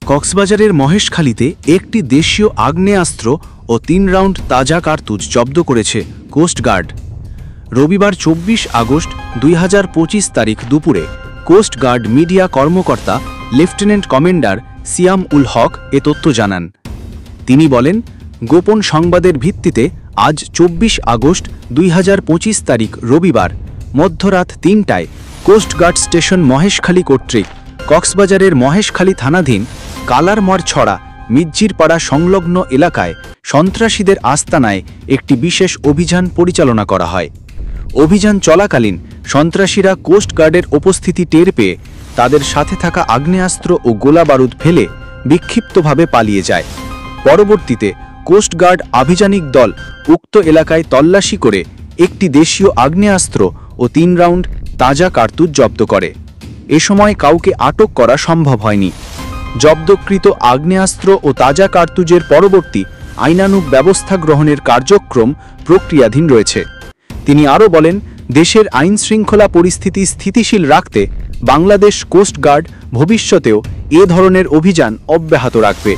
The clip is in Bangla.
কক্সবাজারের মহেশখালীতে একটি দেশীয় আগ্নেয়াস্ত্র ও ৩ রাউন্ড তাজা কার্তুজ জব্দ করেছে কোস্টগার্ড। রবিবার ২৪ আগস্ট ২০২৫ তারিখ দুপুরে কোস্টগার্ড মিডিয়া কর্মকর্তা লেফটেন্যান্ট কমান্ডার সিয়াম উল হক এ তথ্য জানান। তিনি বলেন, গোপন সংবাদের ভিত্তিতে আজ ২৪ আগস্ট ২০২৫ তারিখ রবিবার মধ্যরাত ৩টায় কোস্টগার্ড স্টেশন মহেশখালী কর্তৃক কক্সবাজারের মহেশখালী থানাধীন কালারমর ছড়া মিজ্জিরপাড়া সংলগ্ন এলাকায় সন্ত্রাসীদের আস্তানায় একটি বিশেষ অভিযান পরিচালনা করা হয়। অভিযান চলাকালীন সন্ত্রাসীরা কোস্টগার্ডের উপস্থিতি টের পেয়ে তাদের সাথে থাকা আগ্নেয়াস্ত্র ও গোলাবারুদ ফেলে বিক্ষিপ্তভাবে পালিয়ে যায়। পরবর্তীতে কোস্টগার্ড আভিযানিক দল উক্ত এলাকায় তল্লাশি করে একটি দেশীয় আগ্নেয়াস্ত্র ও ৩ রাউন্ড তাজা কার্তুজ জব্দ করে। এ সময় কাউকে আটক করা সম্ভব হয়নি। জব্দকৃত আগ্নেয়াস্ত্র ও তাজা কার্তুজের পরবর্তী আইনানুগ ব্যবস্থা গ্রহণের কার্যক্রম প্রক্রিয়াধীন রয়েছে। তিনি আরও বলেন, দেশের আইনশৃঙ্খলা পরিস্থিতি স্থিতিশীল রাখতে বাংলাদেশ কোস্টগার্ড ভবিষ্যতেও এ ধরনের অভিযান অব্যাহত রাখবে।